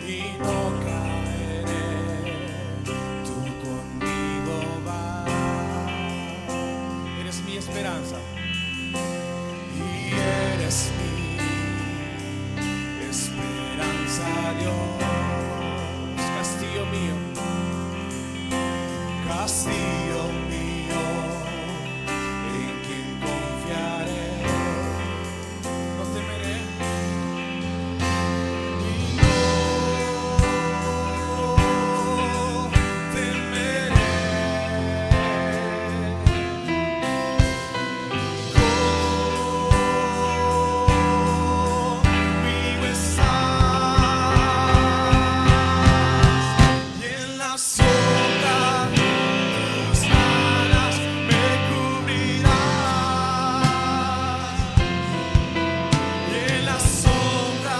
y no caeré. Tú conmigo vas, eres mi esperanza y eres mi esperanza, Dios. Castillo mío, castillo mío, en quien confiaré. No temeré y no temeré. Conmigo estás y en la sombra tus alas me cubrirás, y en la sombra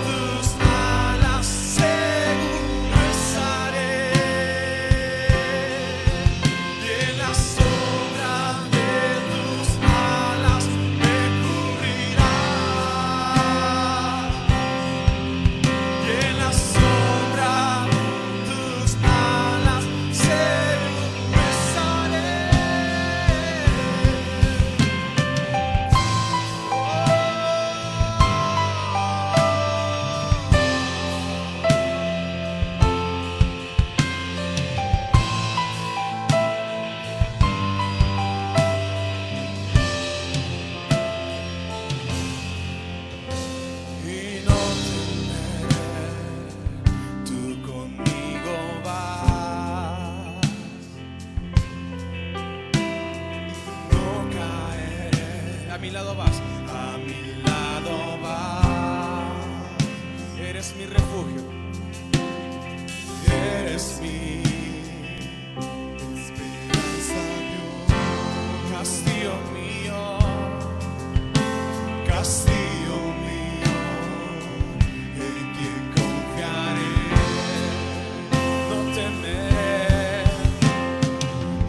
tus alas seguro estaré, y en la sombra de tus alas me cubrirás, y en la sombra tus alas seguro estaré. Y no temeré, tú conmigo vas, no caeré. A mi lado vas, a mi lado vas. Eres mi refugio, eres mi esperanza, Dios. Castillo mío, castillo mío, en quien confiaré. No temeré,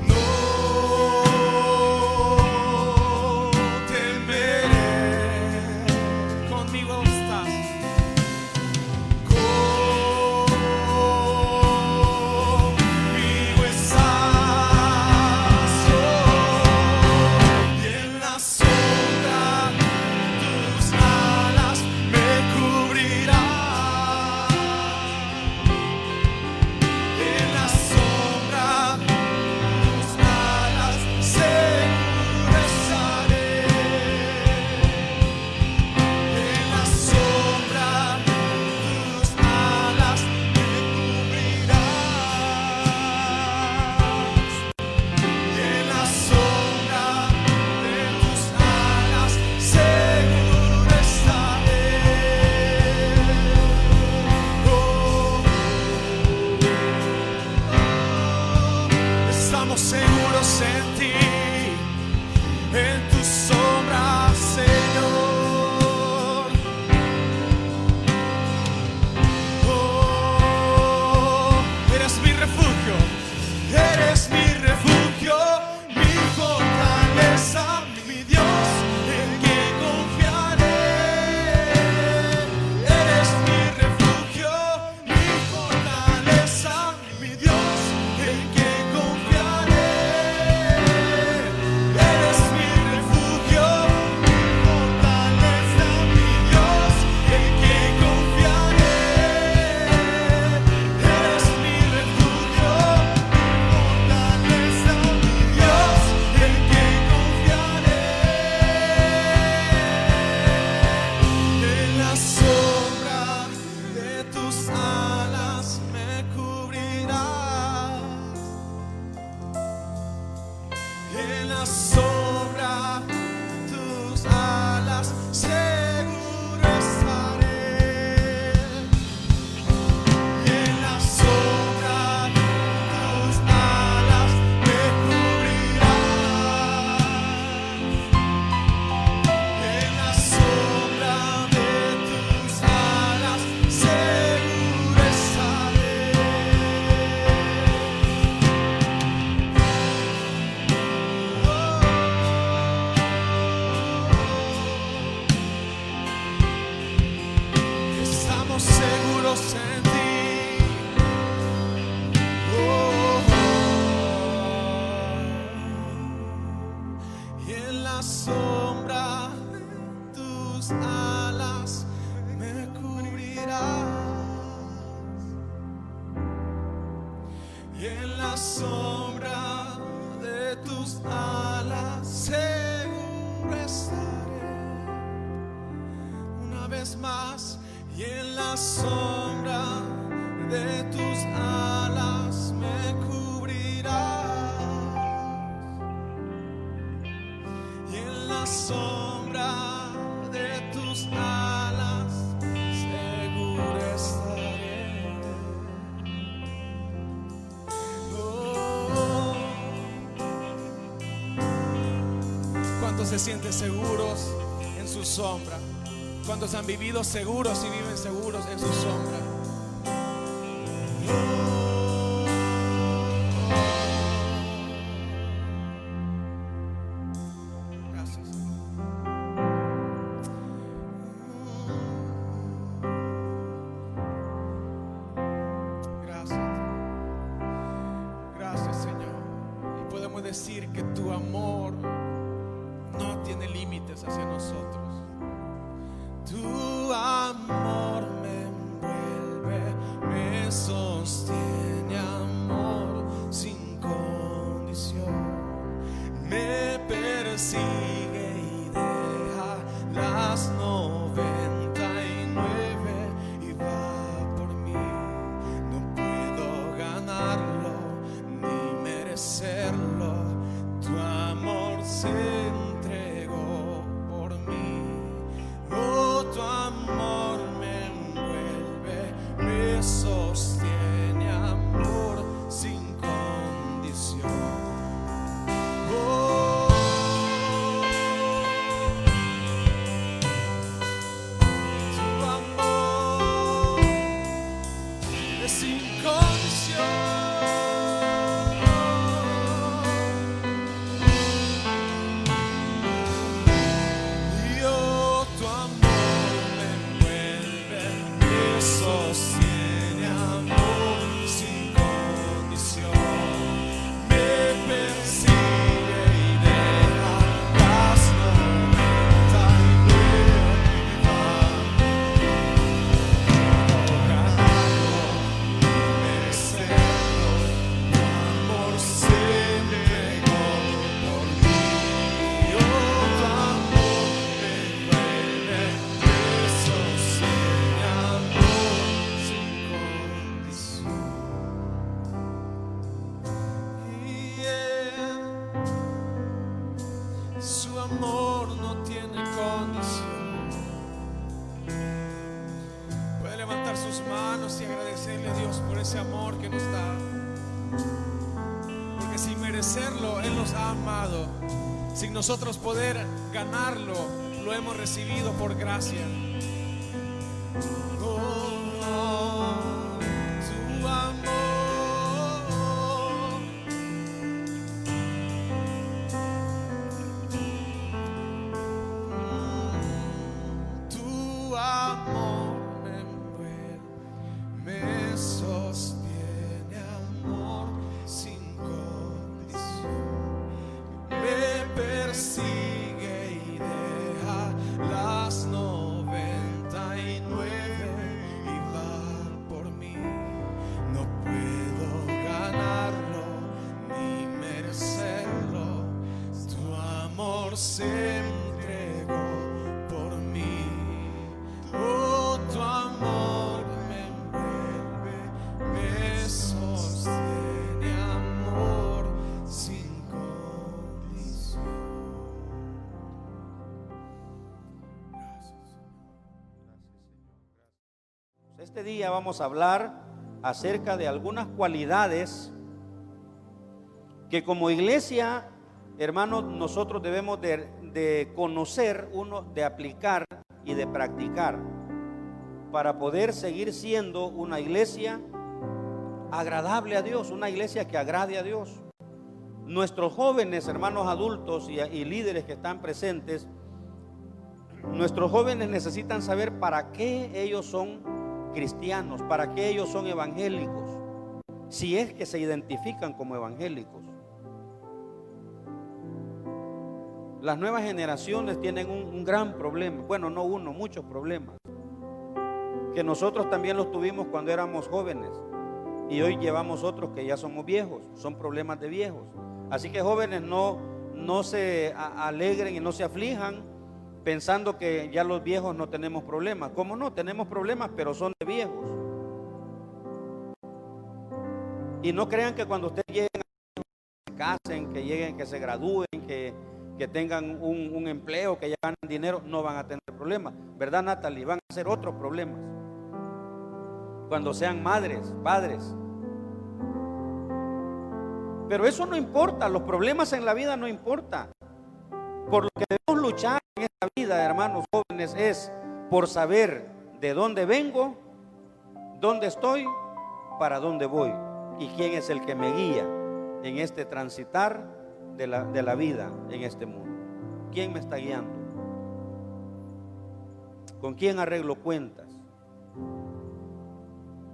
no temeré. Conmigo estás, conmigo estás, y en la sombra tus alas me cubrirás, en la sombra tus alas seguro estaré, en la sombra tus alas me cubrirás, y en la sombra de tus alas seguro estaré. Estamos seguros en ti, en tu sombra, Señor. Eres mi refugio, eres mi refugio, mi fortaleza, mi Dios, en quien confiaré. Eres mi refugio, mi fortaleza, mi Dios, en quien confiaré. Eres mi refugio, mi fortaleza, mi Dios, en quien confiaré. Eres mi refugio, mi fortaleza, mi Dios, en quien confiaré. En la sombra de tus alas me cubrirás, en la sombra tus alas seguro estaré, y en la sombra tus alas me cubrirás, en la sombra de tus alas seguro estaré. Estamos seguros en ti. Y en la sombra de tus alas me cubrirás. Y en la sombra de tus alas seguro estaré. Una vez más. Y en la sombra de tus alas me cubrirás. Y en la sombra de tus alas seguro estaré. Oh. ¿Cuántos se sienten seguros en su sombra? ¿Cuántos han vivido seguros y viven seguros en su sombra? Gracias. Gracias. Gracias, Señor. Y podemos decir que tu amor no tiene límites hacia nosotros. Tu amor me envuelve, me sostiene, amor sin condición. Me persigue y deja las 99 y va por mí. No puedo ganarlo ni merecerlo. Tu amor se entregó por mí. Tu amor me envuelve, me sostiene, amor sin condición. Oh, tu amor es sin condición. Sostiene, amor sin condición. Me persigue y deja las 99 y va. No ganarlo ni merecerlo. Tu amor se entregó por mí. Oh, tu amor me envuelve, me sostiene, amor sin condición. Y su amor no tiene condición. Puede levantar sus manos y agradecerle a Dios por ese amor que nos da. Porque sin merecerlo, Él nos ha amado. Sin nosotros poder ganarlo, lo hemos recibido por gracia. Tu amor, tu amor me envuelve, me sostiene, amor sin condición. Me persigue y deja las 99 y va por mí. No puedo ganarlo ni merecerlo. Tu amor se entregó por mí. Oh, tu amor me envuelve, me sostiene, amor sin condición. Este día vamos a hablar acerca de algunas cualidades que como iglesia, hermanos, nosotros debemos de conocer, de aplicar y de practicar para poder seguir siendo una iglesia agradable a Dios, una iglesia que agrade a Dios. Nuestros jóvenes, hermanos adultos y líderes que están presentes, nuestros jóvenes necesitan saber para qué ellos son cristianos? ¿Para qué ellos son evangélicos? Si es que se identifican como evangélicos. Las nuevas generaciones tienen un gran problema. Bueno, no uno, muchos problemas. Que nosotros también los tuvimos cuando éramos jóvenes. Y hoy llevamos otros que ya somos viejos. Son problemas de viejos. Así que jóvenes, no se alegren y no se aflijan pensando que ya los viejos no tenemos problemas. ¿Cómo no? Tenemos problemas, pero son de viejos. Y no crean que cuando ustedes lleguen a se casen, que lleguen, que se gradúen, que tengan un empleo, que ya ganen dinero, no van a tener problemas. ¿Verdad, Natalie? Van a ser otros problemas cuando sean madres, padres. Pero eso no importa, los problemas en la vida no importa. Por lo que debemos luchar en esta vida, hermanos jóvenes, es por saber de dónde vengo, dónde estoy, para dónde voy y quién es el que me guía en este transitar de la vida en este mundo. ¿Quién me está guiando? ¿Con quién arreglo cuentas?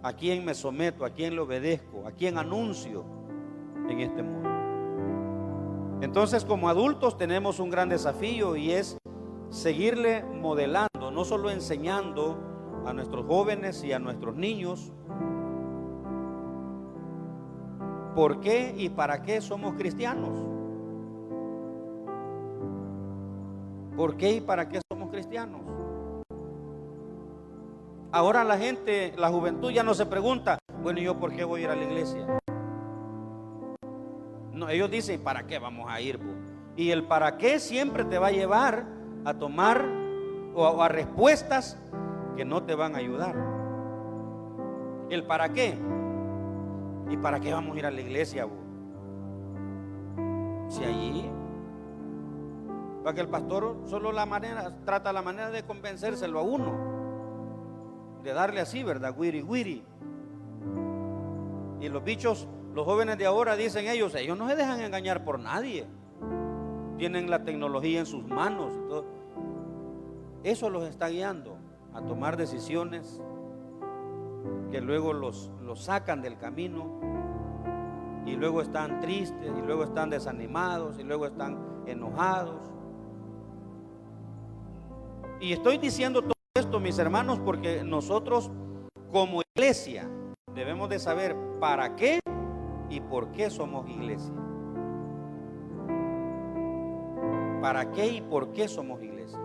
¿A quién me someto? ¿A quién le obedezco? ¿A quién anuncio en este mundo? Entonces, como adultos tenemos un gran desafío y es seguirle modelando, no solo enseñando a nuestros jóvenes y a nuestros niños por qué y para qué somos cristianos. ¿Por qué y para qué somos cristianos? Ahora la gente, la juventud ya no se pregunta, bueno, ¿y yo por qué voy a ir a la iglesia? No, ellos dicen, ¿para qué vamos a ir? Y el para qué siempre te va a llevar a tomar o a respuestas que no te van a ayudar. El para qué. ¿Y para qué vamos a ir a la iglesia? Si allí, para que el pastor solo trata la manera de convencérselo a uno, de darle así, ¿verdad? Wiri, wiri. Y los bichos, los jóvenes de ahora, dicen ellos no se dejan engañar por nadie. Tienen la tecnología en sus manos y todo. Eso los está guiando a tomar decisiones que luego los sacan del camino, y luego están tristes, y luego están desanimados, y luego están enojados. Y estoy diciendo todo esto, mis hermanos, porque nosotros como iglesia debemos de saber para qué y por qué somos iglesia. ¿Para qué y por qué somos iglesia?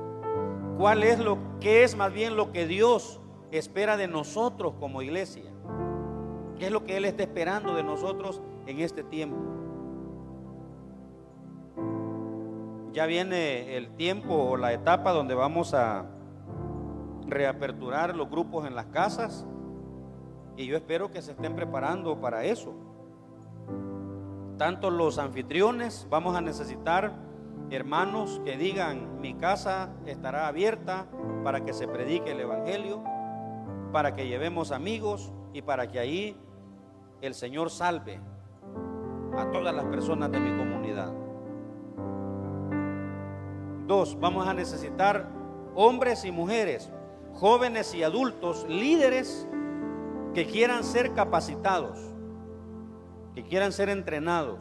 ¿Qué es más bien lo que Dios espera de nosotros como iglesia? ¿Qué es lo que Él está esperando de nosotros en este tiempo? Ya viene el tiempo o la etapa donde vamos a reaperturar los grupos en las casas, y yo espero que se estén preparando para eso. Tanto los anfitriones, vamos a necesitar hermanos que digan, mi casa estará abierta para que se predique el evangelio, para que llevemos amigos y para que ahí el Señor salve a todas las personas de mi comunidad. 2, vamos a necesitar hombres y mujeres, jóvenes y adultos, líderes que quieran ser capacitados, que quieran ser entrenados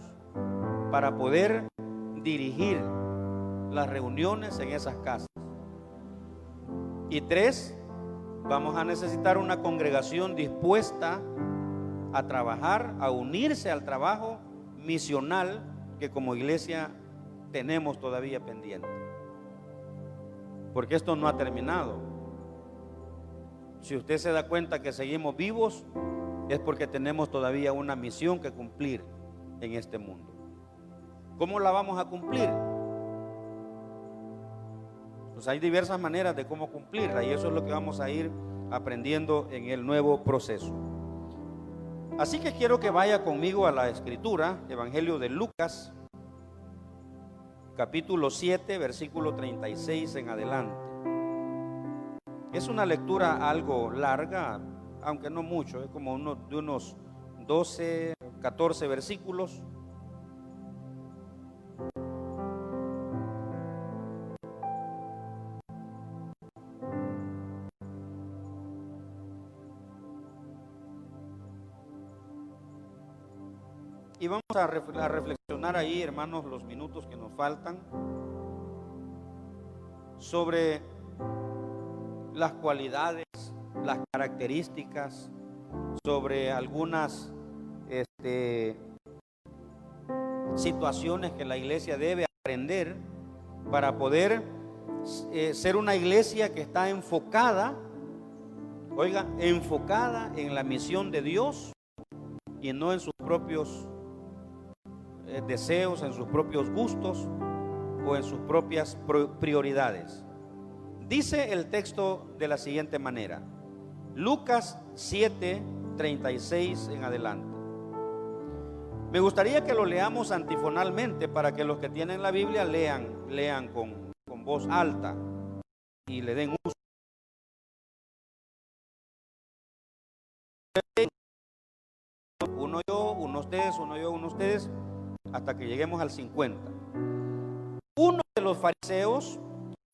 para poder dirigir las reuniones en esas casas. Y 3, vamos a necesitar una congregación dispuesta a trabajar, a unirse al trabajo misional que como iglesia tenemos todavía pendiente. Porque esto no ha terminado. Si usted se da cuenta que seguimos vivos, es porque tenemos todavía una misión que cumplir en este mundo. ¿Cómo la vamos a cumplir? Pues hay diversas maneras de cómo cumplirla, y eso es lo que vamos a ir aprendiendo en el nuevo proceso. Así que quiero que vaya conmigo a la escritura, Evangelio de Lucas, capítulo 7, versículo 36 en adelante. Es una lectura algo larga, aunque no mucho, es como de unos 12, 14 versículos. Y vamos a reflexionar ahí, hermanos, los minutos que nos faltan, sobre las cualidades, las características, sobre algunas situaciones que la iglesia debe aprender para poder ser una iglesia que está enfocada, oiga, enfocada en la misión de Dios y no en sus propios deseos, en sus propios gustos o en sus propias prioridades. Dice el texto de la siguiente manera, Lucas 7:36 en adelante. Me gustaría que lo leamos antifonalmente para que los que tienen la Biblia lean con voz alta y le den uso. Uno yo, uno ustedes, uno yo, uno ustedes, hasta que lleguemos al 50. Uno de los fariseos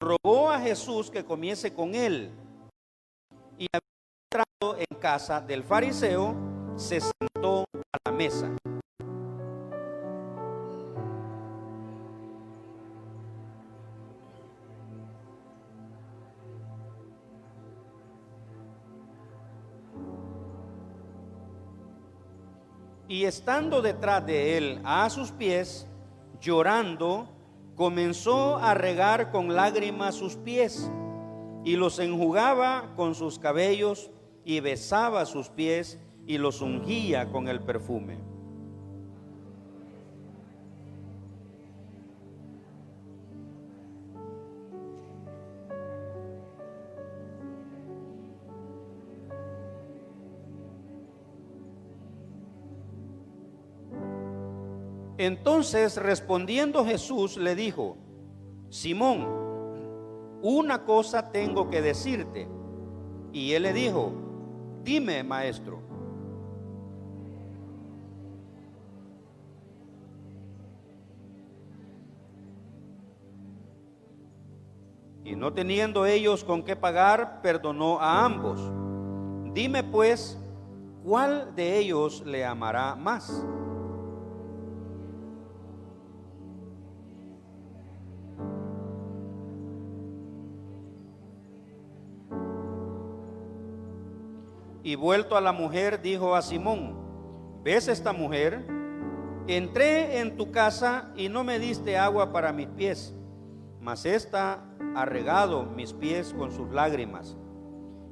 rogó a Jesús que comiese con él, y habiendo entrado en casa del fariseo, se sentó a la mesa. Y estando detrás de él a sus pies, llorando, comenzó a regar con lágrimas sus pies y los enjugaba con sus cabellos y besaba sus pies y los ungía con el perfume. Entonces respondiendo Jesús le dijo, Simón, una cosa tengo que decirte. Y él le dijo, dime, maestro. Y no teniendo ellos con qué pagar, perdonó a ambos. Dime pues, ¿cuál de ellos le amará más? Y vuelto a la mujer, dijo a Simón, ¿ves esta mujer? Entré en tu casa y no me diste agua para mis pies, mas ésta ha regado mis pies con sus lágrimas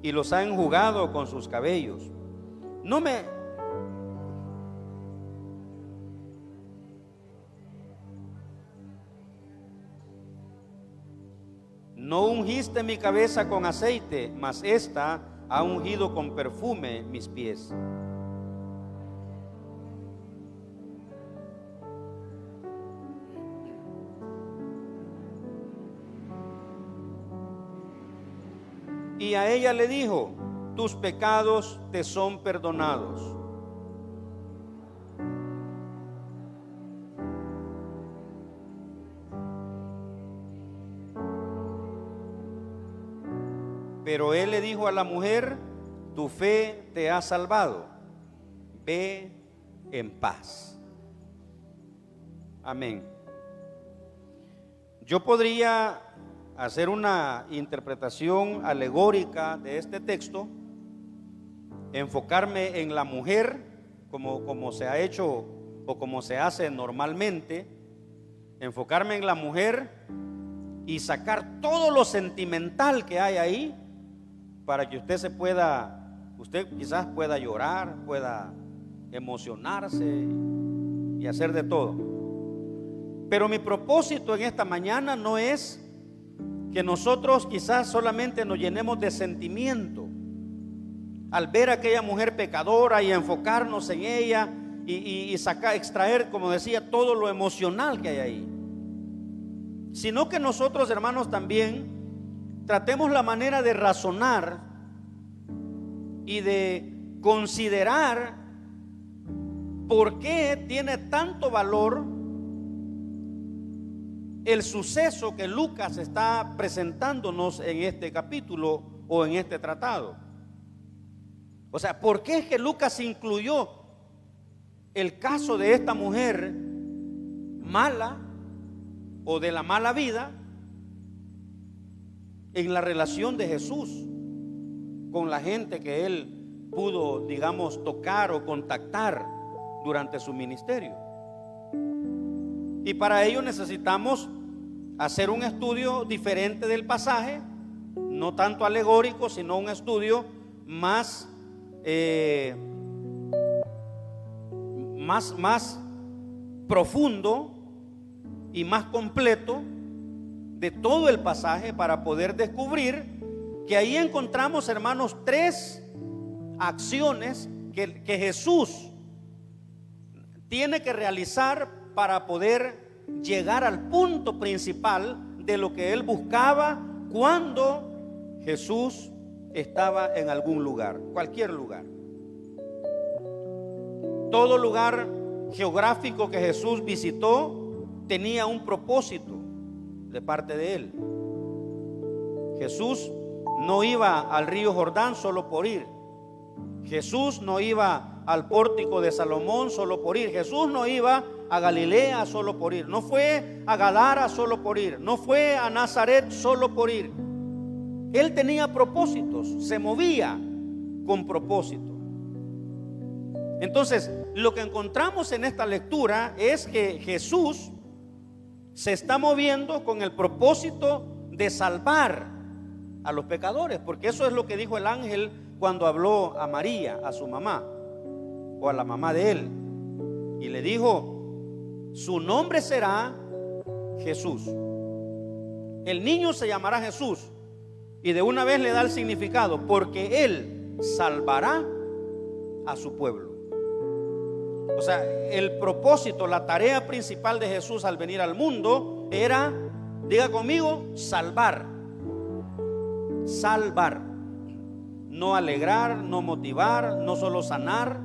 y los ha enjugado con sus cabellos. No ungiste mi cabeza con aceite, mas ésta ha ungido con perfume mis pies. Y a ella le dijo, tus pecados te son perdonados. Pero él le dijo a la mujer, tu fe te ha salvado, ve en paz. Amén. Yo podría hacer una interpretación alegórica de este texto, enfocarme en la mujer, como se ha hecho o como se hace normalmente, enfocarme en la mujer y sacar todo lo sentimental que hay ahí, para que usted quizás pueda llorar, pueda emocionarse y hacer de todo. Pero mi propósito en esta mañana no es que nosotros quizás solamente nos llenemos de sentimiento al ver a aquella mujer pecadora y enfocarnos en ella y extraer, como decía, todo lo emocional que hay ahí, sino que nosotros, hermanos, también tratemos la manera de razonar y de considerar por qué tiene tanto valor el suceso que Lucas está presentándonos en este capítulo o en este tratado. O sea, ¿por qué es que Lucas incluyó el caso de esta mujer mala o de la mala vida en la relación de Jesús con la gente que él pudo, digamos, tocar o contactar durante su ministerio. Y para ello necesitamos hacer un estudio diferente del pasaje, no tanto alegórico, sino un estudio más profundo y más completo de todo el pasaje, para poder descubrir que ahí encontramos, hermanos, tres acciones que Jesús tiene que realizar para poder llegar al punto principal de lo que él buscaba cuando Jesús estaba en algún lugar, cualquier lugar. Todo lugar geográfico que Jesús visitó tenía un propósito de parte de él. Jesús no iba al río Jordán solo por ir. Jesús no iba al pórtico de Salomón solo por ir. Jesús no iba a Galilea solo por ir. No fue a Gadara solo por ir. No fue a Nazaret solo por ir. Él tenía propósitos, se movía con propósito. Entonces, lo que encontramos en esta lectura es que Jesús se está moviendo con el propósito de salvar a los pecadores, porque eso es lo que dijo el ángel cuando habló a María, a su mamá, o a la mamá de él, y le dijo: su nombre será Jesús. El niño se llamará Jesús, y de una vez le da el significado, porque él salvará a su pueblo. O sea, el propósito, la tarea principal de Jesús al venir al mundo era, diga conmigo, salvar. Salvar. No alegrar, no motivar, no solo sanar.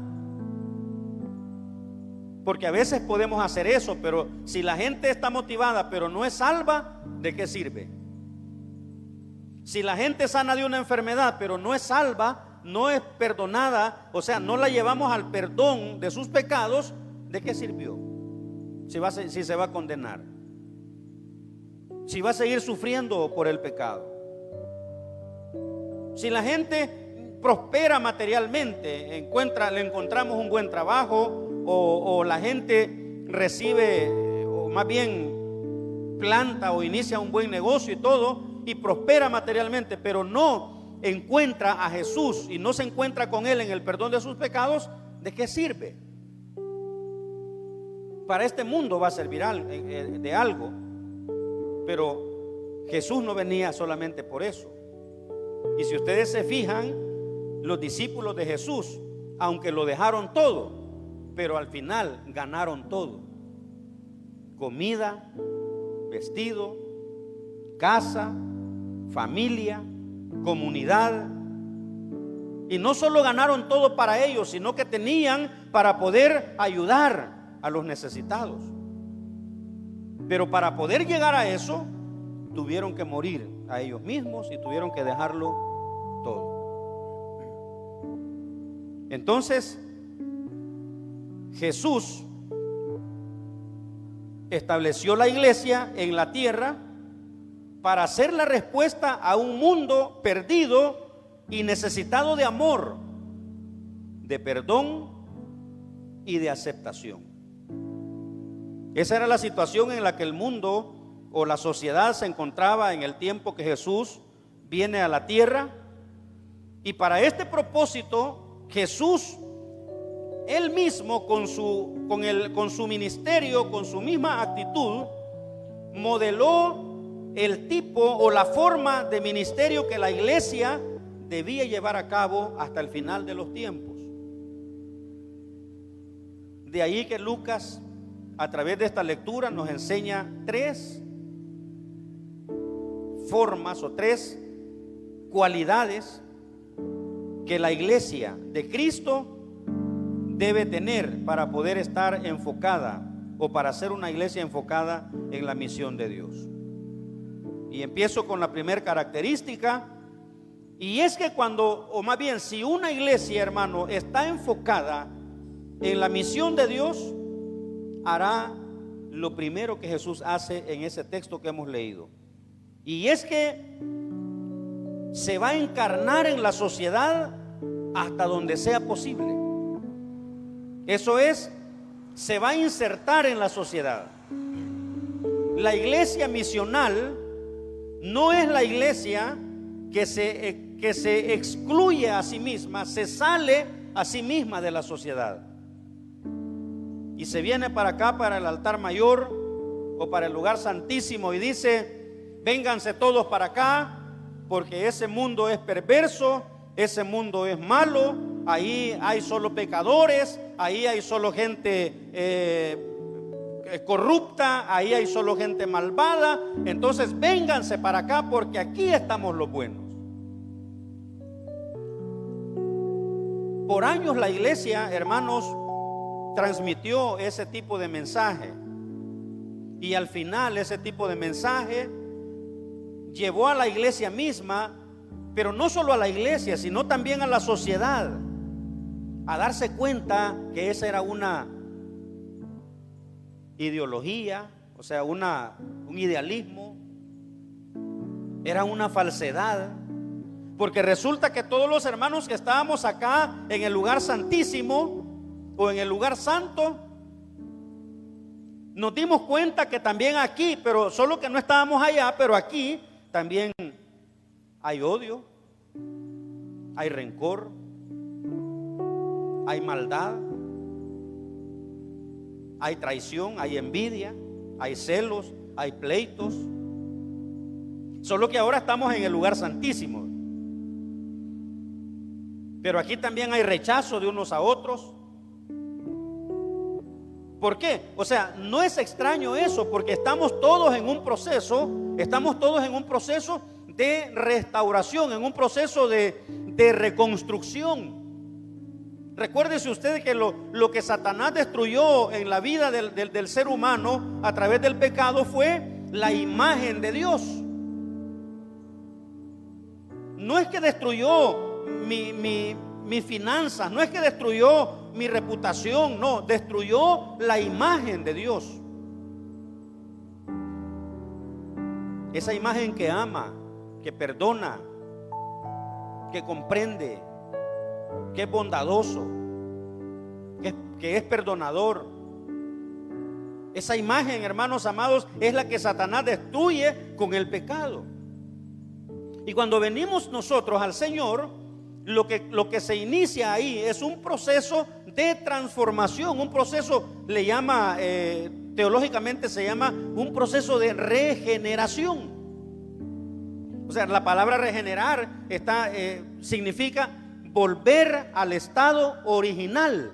Porque a veces podemos hacer eso, pero si la gente está motivada pero no es salva, ¿de qué sirve? Si la gente sana de una enfermedad pero no es salva, no es perdonada, o sea, no la llevamos al perdón de sus pecados, ¿de qué sirvió? Si se va a condenar, si va a seguir sufriendo por el pecado. Si la gente prospera materialmente, le encontramos un buen trabajo, o la gente recibe, o más bien planta o inicia un buen negocio y todo, y prospera materialmente, pero no encuentra a Jesús y no se encuentra con él en el perdón de sus pecados, ¿de qué sirve? Para este mundo va a servir de algo, pero Jesús no venía solamente por eso. Y si ustedes se fijan, los discípulos de Jesús, aunque lo dejaron todo, pero al final ganaron todo: comida, vestido, casa, familia, comunidad. Y no solo ganaron todo para ellos, sino que tenían para poder ayudar a los necesitados. Pero para poder llegar a eso, tuvieron que morir a ellos mismos y tuvieron que dejarlo todo. Entonces, Jesús estableció la iglesia en la tierra para hacer la respuesta a un mundo perdido y necesitado de amor, de perdón y de aceptación. Esa era la situación en la que el mundo o la sociedad se encontraba en el tiempo que Jesús viene a la tierra. Y para este propósito, Jesús, él mismo con su ministerio, con su misma actitud, modeló el tipo o la forma de ministerio que la iglesia debía llevar a cabo hasta el final de los tiempos. De ahí que Lucas, a través de esta lectura, nos enseña tres formas o tres cualidades que la iglesia de Cristo debe tener para poder estar enfocada, o para ser una iglesia enfocada en la misión de Dios. Y empiezo con la primera característica, y es que cuando, o más bien, si una iglesia, hermano, está enfocada en la misión de Dios, hará lo primero que Jesús hace en ese texto que hemos leído. Y es que se va a encarnar en la sociedad hasta donde sea posible. Eso es, se va a insertar en la sociedad. La iglesia misional no es la iglesia que se excluye a sí misma, se sale a sí misma de la sociedad y se viene para acá, para el altar mayor o para el lugar santísimo, y dice: vénganse todos para acá, porque ese mundo es perverso, ese mundo es malo, ahí hay solo pecadores, ahí hay solo gente corrupta, ahí hay solo gente malvada. Entonces vénganse para acá, porque aquí estamos los buenos. Por años la iglesia, hermanos, transmitió ese tipo de mensaje, y al final ese tipo de mensaje llevó a la iglesia misma, pero no solo a la iglesia, sino también a la sociedad, a darse cuenta que esa era una ideología, o sea, un idealismo, era una falsedad. Porque resulta que todos los hermanos que estábamos acá en el lugar santísimo o en el lugar santo, nos dimos cuenta que también aquí, pero solo que no estábamos allá, pero aquí también hay odio, hay rencor, hay maldad, hay traición, hay envidia, hay celos, hay pleitos. Solo que ahora estamos en el lugar santísimo, pero aquí también hay rechazo de unos a otros. ¿Por qué? O sea, no es extraño eso, porque estamos todos en un proceso de restauración, en un proceso de reconstrucción. Recuérdese usted que lo que Satanás destruyó en la vida del ser humano a través del pecado fue la imagen de Dios. No es que destruyó mis finanzas, no es que destruyó mi reputación, no, destruyó la imagen de Dios. Esa imagen que ama, que perdona, que comprende, que es bondadoso, que es perdonador. Esa imagen, hermanos amados, es la que Satanás destruye con el pecado. Y cuando venimos nosotros al Señor, lo que se inicia ahí es un proceso de transformación, un proceso, le llama, teológicamente se llama un proceso de regeneración. O sea, la palabra regenerar significa volver al estado original,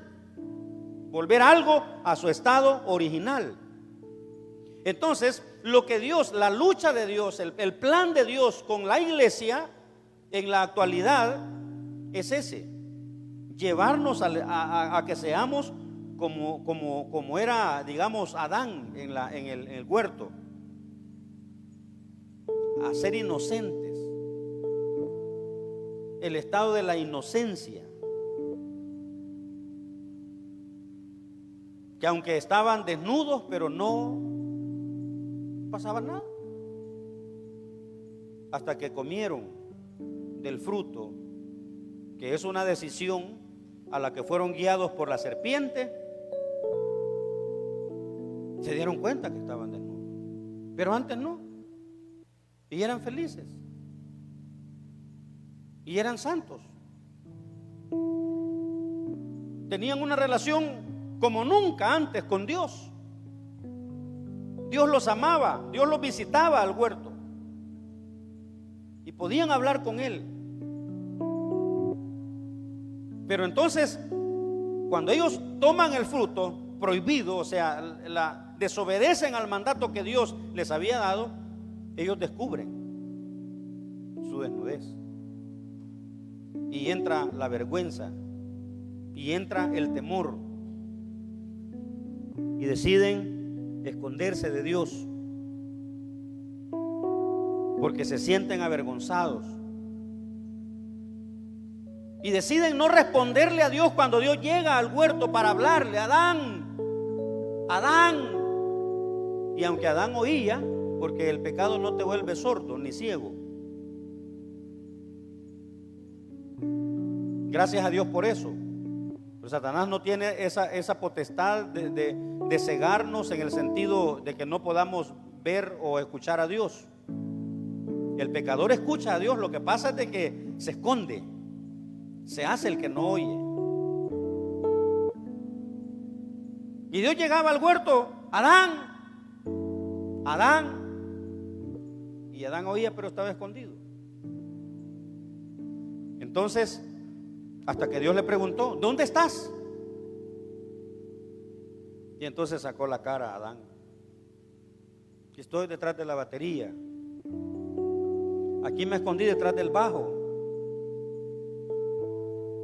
volver algo a su estado original. Entonces, lo que Dios, la lucha de Dios, el plan de Dios con la iglesia en la actualidad es ese: llevarnos a que seamos como era, digamos, Adán en el huerto, a ser inocentes, el estado de la inocencia, que aunque estaban desnudos, pero no pasaba nada, hasta que comieron del fruto, que es una decisión a la que fueron guiados por la serpiente. Se dieron cuenta que estaban desnudos, pero antes no, y eran felices y eran santos, tenían una relación como nunca antes con Dios. Dios los amaba, Dios los visitaba al huerto y podían hablar con Él. Pero entonces, cuando ellos toman el fruto prohibido, o sea, desobedecen al mandato que Dios les había dado, ellos descubren su desnudez, y entra la vergüenza y entra el temor, y deciden esconderse de Dios porque se sienten avergonzados. y deciden no responderle a Dios cuando Dios llega al huerto para hablarle: Adán, Adán. Y aunque Adán oía, porque el pecado no te vuelve sordo ni ciego. Gracias a Dios por eso. Pero Satanás no tiene esa potestad de cegarnos, en el sentido de que no podamos ver o escuchar a Dios. El pecador escucha a Dios, lo que pasa es de que se esconde, se hace el que no oye. Y Dios llegaba al huerto: Adán, Adán. Y Adán oía, pero estaba escondido. Entonces, hasta que Dios le preguntó: ¿dónde estás? Y entonces sacó la cara a Adán: estoy detrás de la batería, aquí me escondí detrás del bajo,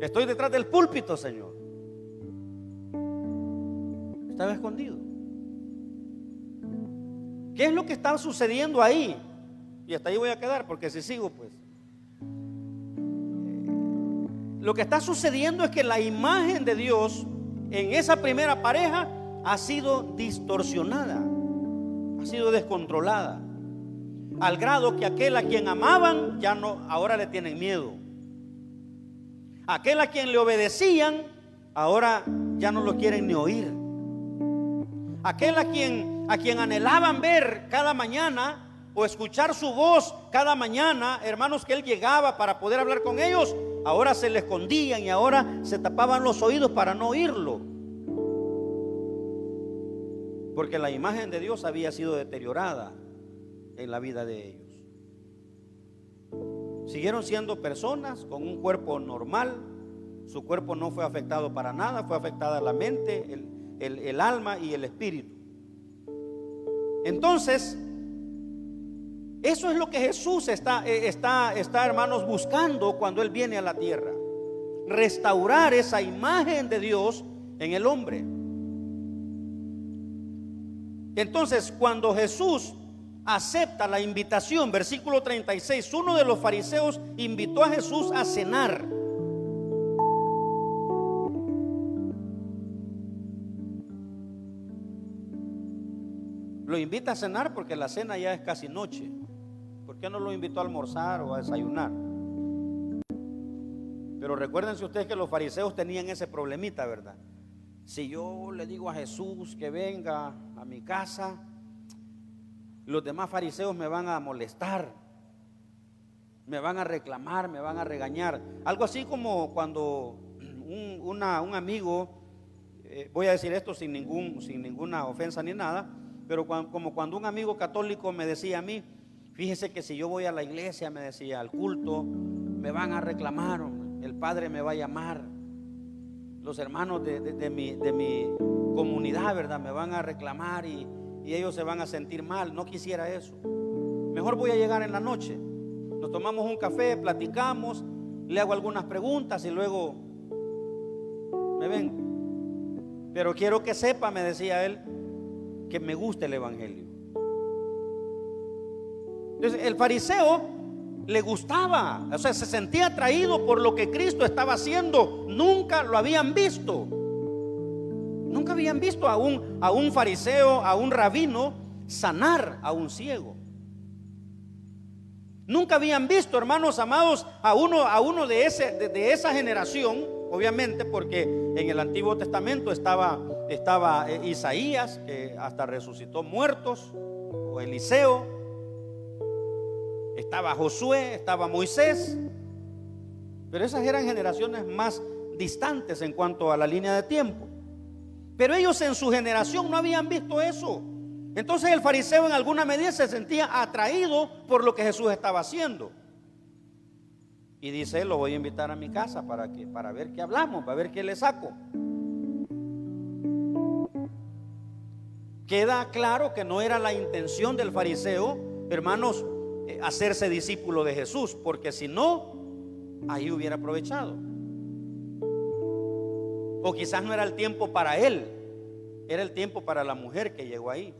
estoy detrás del púlpito, Señor. Estaba escondido. ¿Qué es lo que está sucediendo ahí? Y hasta ahí voy a quedar, porque si sigo, pues lo que está sucediendo es que la imagen de Dios en esa primera pareja ha sido distorsionada, ha sido descontrolada, al grado que aquel a quien amaban ya no, ahora le tienen miedo. Aquel a quien le obedecían, ahora ya no lo quieren ni oír. Aquel a quien anhelaban ver cada mañana o escuchar su voz cada mañana, hermanos, que él llegaba para poder hablar con ellos, ahora se le escondían y ahora se tapaban los oídos para no oírlo, porque la imagen de Dios había sido deteriorada en la vida de ellos. Siguieron siendo personas con un cuerpo normal. Su cuerpo no fue afectado para nada, fue afectada la mente, el alma y el espíritu. Entonces, eso es lo que Jesús está, hermanos, buscando cuando Él viene a la tierra: restaurar esa imagen de Dios en el hombre. Entonces, cuando Jesús acepta la invitación, versículo 36, uno de los fariseos invitó a Jesús a cenar. Lo invita a cenar porque la cena ya es casi noche. ¿Por qué no lo invitó a almorzar o a desayunar? Pero recuérdense ustedes que los fariseos tenían ese problemita, ¿verdad? Si yo le digo a Jesús que venga a mi casa, los demás fariseos me van a molestar, me van a reclamar, me van a regañar. Algo así como cuando un amigo, voy a decir esto sin ninguna ofensa ni nada, pero como cuando un amigo católico me decía a mí: fíjese que si yo voy a la iglesia, me decía, al culto, me van a reclamar, el padre me va a llamar, los hermanos de mi comunidad, ¿verdad?, me van a reclamar y ellos se van a sentir mal. No quisiera eso. Mejor voy a llegar en la noche, nos tomamos un café, platicamos, le hago algunas preguntas y luego me ven. Pero quiero que sepa, me decía él, que me gusta el evangelio. Entonces el fariseo le gustaba, o sea, se sentía atraído por lo que Cristo estaba haciendo. Nunca lo habían visto. Nunca habían visto a un fariseo, a un rabino, sanar a un ciego. Nunca habían visto, hermanos amados, a uno de esa generación, obviamente, porque en el Antiguo Testamento estaba Isaías, que hasta resucitó muertos, o Eliseo, estaba Josué, estaba Moisés, pero esas eran generaciones más distantes en cuanto a la línea de tiempo. Pero ellos en su generación no habían visto eso. Entonces el fariseo en alguna medida se sentía atraído por lo que Jesús estaba haciendo. Y dice: lo voy a invitar a mi casa para ver qué hablamos, para ver qué le saco. Queda claro que no era la intención del fariseo, hermanos, hacerse discípulo de Jesús, porque si no, ahí hubiera aprovechado. O quizás no era el tiempo para él, era el tiempo para la mujer que llegó ahí.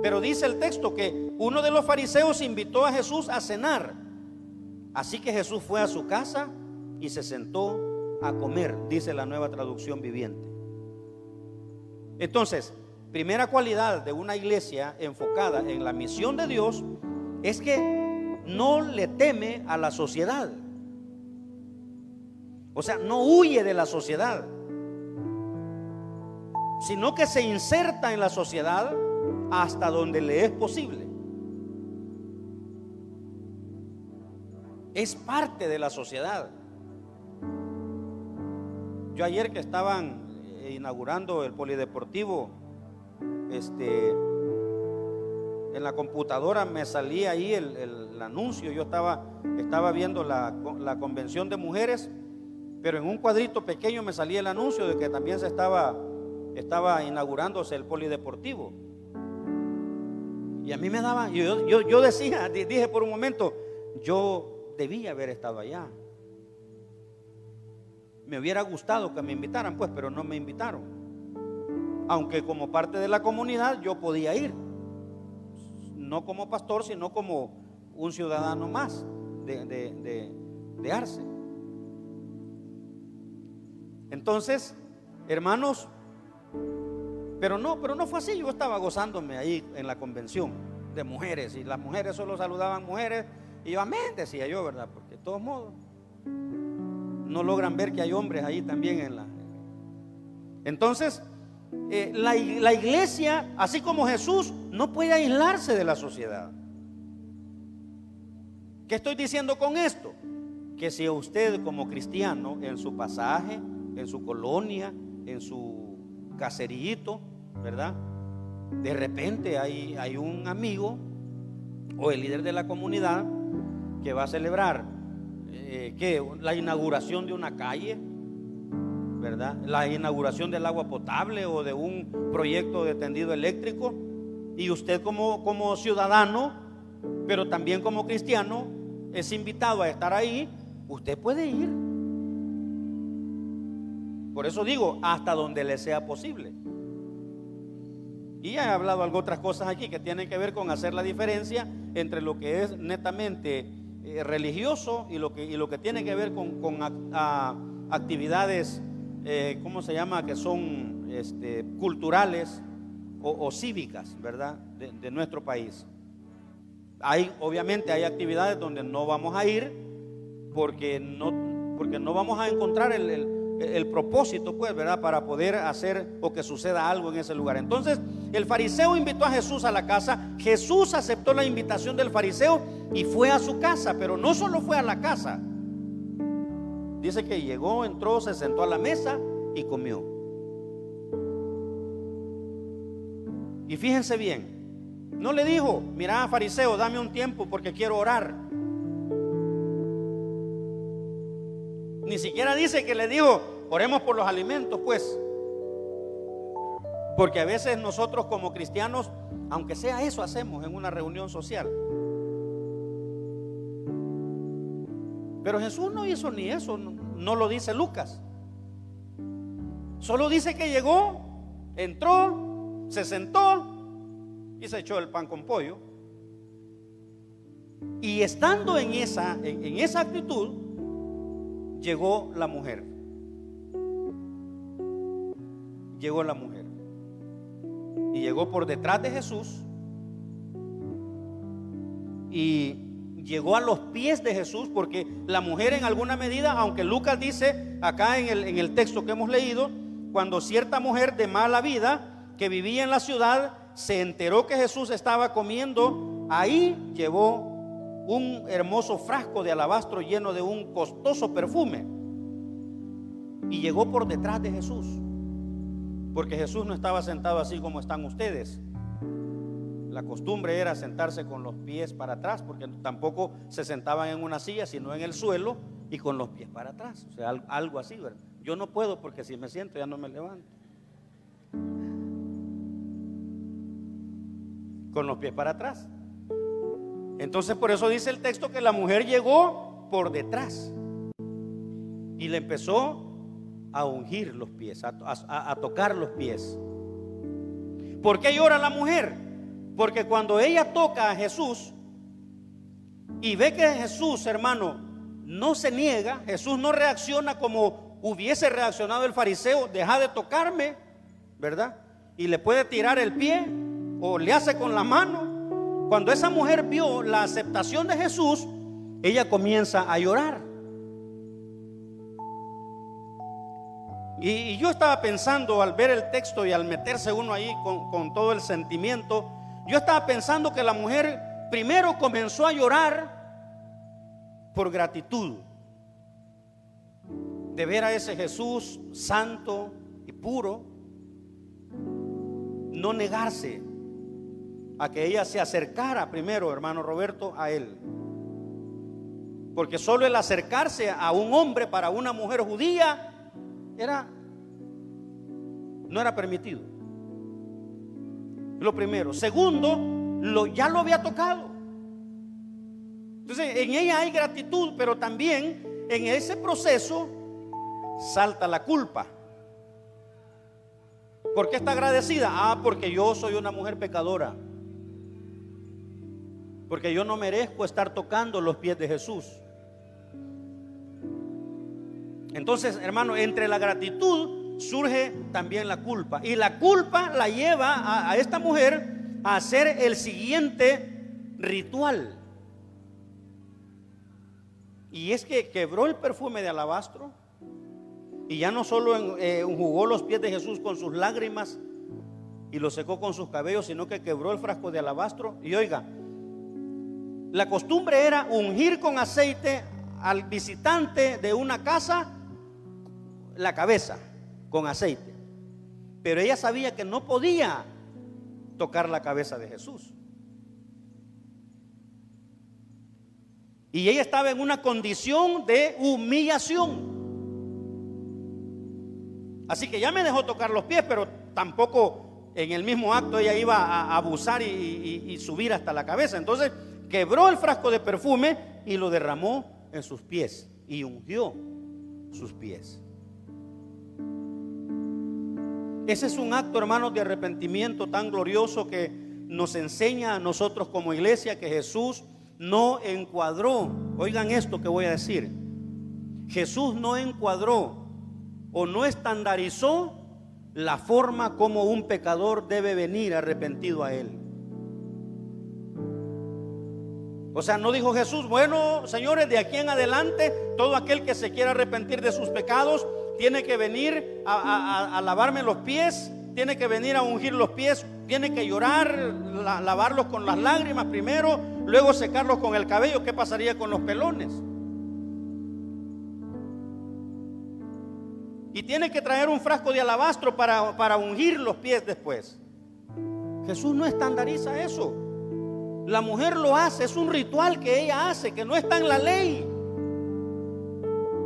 Pero dice el texto que uno de los fariseos invitó a Jesús a cenar. Así que Jesús fue a su casa y se sentó a comer, dice la Nueva Traducción Viviente. Entonces, primera cualidad de una iglesia enfocada en la misión de Dios es que no le teme a la sociedad. O sea, no huye de la sociedad, sino que se inserta en la sociedad hasta donde le es posible. Es parte de la sociedad. Yo ayer que estaban inaugurando el polideportivo, en la computadora me salía ahí el anuncio. Yo estaba viendo la convención de mujeres, pero en un cuadrito pequeño me salía el anuncio de que también se estaba inaugurándose el polideportivo. Y a mí me daba, yo decía, dije por un momento, yo debía haber estado allá. Me hubiera gustado que me invitaran, pues, pero no me invitaron. Aunque como parte de la comunidad yo podía ir, no como pastor, sino como un ciudadano más de Arce. Entonces, hermanos, pero no fue así. Yo estaba gozándome ahí en la convención de mujeres, y las mujeres solo saludaban mujeres, y yo amén, decía yo, ¿verdad? Porque de todos modos no logran ver que hay hombres ahí también Entonces, la iglesia, así como Jesús, no puede aislarse de la sociedad. ¿Qué estoy diciendo con esto? Que si usted como cristiano, en su pasaje, en su colonia, en su caserito, ¿verdad? De repente hay un amigo o el líder de la comunidad que va a celebrar la inauguración de una calle, ¿verdad? La inauguración del agua potable o de un proyecto de tendido eléctrico, y usted como ciudadano, pero también como cristiano, es invitado a estar ahí. Usted puede ir. Por eso digo, hasta donde le sea posible. Y ya he hablado algo otras cosas aquí que tienen que ver con hacer la diferencia entre lo que es netamente religioso y lo que tiene que ver con actividades, ¿cómo se llama? Que son culturales o cívicas, ¿verdad? De nuestro país. Obviamente hay actividades donde no vamos a ir porque no vamos a encontrar el propósito, pues, ¿verdad? Para poder hacer o que suceda algo en ese lugar. Entonces, el fariseo invitó a Jesús a la casa. Jesús aceptó la invitación del fariseo y fue a su casa, pero no solo fue a la casa. Dice que llegó, entró, se sentó a la mesa y comió. Y fíjense bien, no le dijo: mira, fariseo, dame un tiempo porque quiero orar. Ni siquiera dice que le dijo: oremos por los alimentos, pues. Porque a veces nosotros como cristianos, aunque sea eso, hacemos en una reunión social. Pero Jesús no hizo ni eso, no lo dice Lucas. Solo dice que llegó, entró, se sentó y se echó el pan con pollo. Y estando en esa actitud, llegó la mujer. Llegó la mujer. Y llegó por detrás de Jesús. Y llegó a los pies de Jesús, porque la mujer en alguna medida, aunque Lucas dice acá en el texto que hemos leído, cuando cierta mujer de mala vida que vivía en la ciudad se enteró que Jesús estaba comiendo, ahí llevó un hermoso frasco de alabastro lleno de un costoso perfume y llegó por detrás de Jesús, porque Jesús no estaba sentado así como están ustedes. La costumbre era sentarse con los pies para atrás, porque tampoco se sentaban en una silla, sino en el suelo y con los pies para atrás. O sea, algo así, ¿verdad? Yo no puedo, porque si me siento ya no me levanto. Con los pies para atrás. Entonces, por eso dice el texto que la mujer llegó por detrás y le empezó a ungir los pies, a tocar los pies. ¿Por qué llora la mujer? Porque cuando ella toca a Jesús y ve que Jesús, hermano, no se niega, Jesús no reacciona como hubiese reaccionado el fariseo: deja de tocarme, ¿verdad? Y le puede tirar el pie o le hace con la mano. Cuando esa mujer vio la aceptación de Jesús, ella comienza a llorar. Y yo estaba pensando, al ver el texto y al meterse uno ahí con todo el sentimiento, yo estaba pensando que la mujer primero comenzó a llorar por gratitud de ver a ese Jesús santo y puro, no negarse a que ella se acercara primero, hermano Roberto, a él. Porque solo el acercarse a un hombre para una mujer judía no era permitido. Lo primero. Segundo, ya lo había tocado. Entonces en ella hay gratitud, pero también en ese proceso salta la culpa. ¿Por qué está agradecida? Porque yo soy una mujer pecadora, porque yo no merezco estar tocando los pies de Jesús. Entonces, hermano, entre la gratitud surge también la culpa, y la culpa la lleva a esta mujer a hacer el siguiente ritual, y es que quebró el perfume de alabastro. Y ya no solo enjugó los pies de Jesús con sus lágrimas y los secó con sus cabellos, sino que quebró el frasco de alabastro. Y oiga, la costumbre era ungir con aceite al visitante de una casa la cabeza con aceite. Pero ella sabía que no podía tocar la cabeza de Jesús. Y ella estaba en una condición de humillación. Así que ya me dejó tocar los pies, pero tampoco en el mismo acto ella iba a abusar y subir hasta la cabeza. Entonces quebró el frasco de perfume y lo derramó en sus pies y ungió sus pies. Ese es un acto, hermanos, de arrepentimiento tan glorioso que nos enseña a nosotros como iglesia que Jesús no encuadró. Oigan esto que voy a decir. Jesús no encuadró o no estandarizó la forma como un pecador debe venir arrepentido a Él. O sea, no dijo Jesús: bueno, señores, de aquí en adelante todo aquel que se quiera arrepentir de sus pecados tiene que venir a lavarme los pies, tiene que venir a ungir los pies, tiene que llorar, lavarlos con las lágrimas primero, luego secarlos con el cabello. ¿Qué pasaría con los pelones? Y tiene que traer un frasco de alabastro para ungir los pies después. Jesús no estandariza eso. La mujer lo hace, es un ritual que ella hace, que no está en la ley,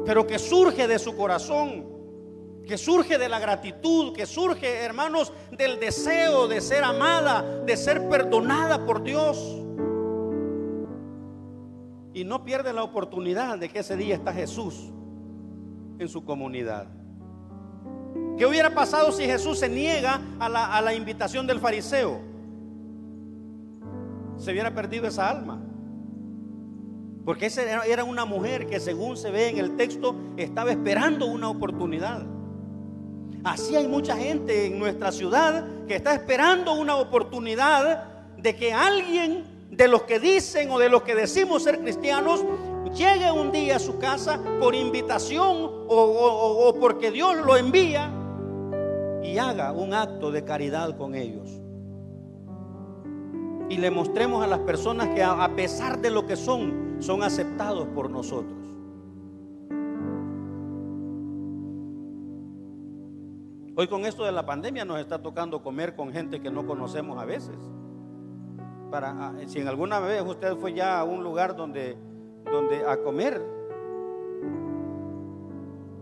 pero que surge de su corazón, que surge de la gratitud, que surge, hermanos, del deseo de ser amada, de ser perdonada por Dios. Y no pierde la oportunidad de que ese día está Jesús en su comunidad. ¿Qué hubiera pasado si Jesús se niega a la invitación del fariseo? Se hubiera perdido esa alma. Porque esa era una mujer que, según se ve en el texto, estaba esperando una oportunidad. Así hay mucha gente en nuestra ciudad que está esperando una oportunidad de que alguien de los que dicen o de los que decimos ser cristianos llegue un día a su casa por invitación o porque Dios lo envía y haga un acto de caridad con ellos. Y le mostremos a las personas que a pesar de lo que son aceptados por nosotros. Hoy con esto de la pandemia nos está tocando comer con gente que no conocemos a veces. Si en alguna vez usted fue ya a un lugar donde a comer,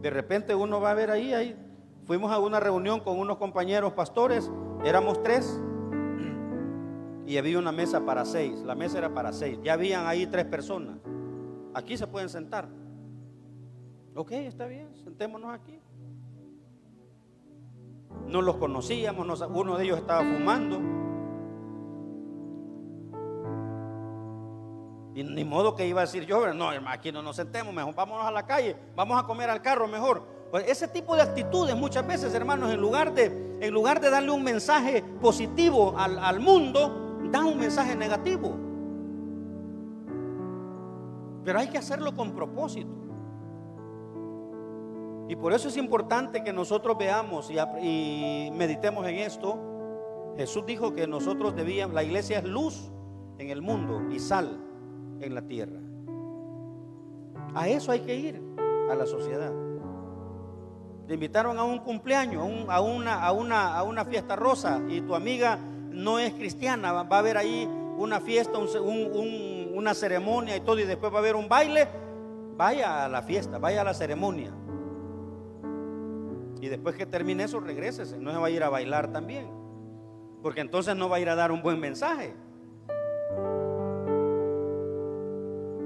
de repente uno va a ver ahí. Fuimos a una reunión con unos compañeros pastores, éramos 3. Y había una mesa para 6. La mesa era para 6. Ya habían ahí 3 personas. Aquí se pueden sentar. Ok, está bien, sentémonos aquí. No los conocíamos, uno de ellos estaba fumando. Y ni modo que iba a decir yo, no, hermano, aquí no nos sentemos, mejor vámonos a la calle, vamos a comer al carro mejor. Pues ese tipo de actitudes muchas veces, hermanos, en lugar de darle un mensaje positivo al mundo, dan un mensaje negativo. Pero hay que hacerlo con propósito. Y por eso es importante que nosotros veamos y meditemos en esto. Jesús dijo que nosotros debíamos, la iglesia es luz en el mundo y sal en la tierra. A eso hay que ir, a la sociedad. Te invitaron a un cumpleaños, a una fiesta rosa, y tu amiga no es cristiana, va a haber ahí una fiesta, una ceremonia y todo, y después va a haber un baile. Vaya a la fiesta, vaya a la ceremonia, y después que termine eso, regrésese. No se va a ir a bailar también, porque entonces no va a ir a dar un buen mensaje.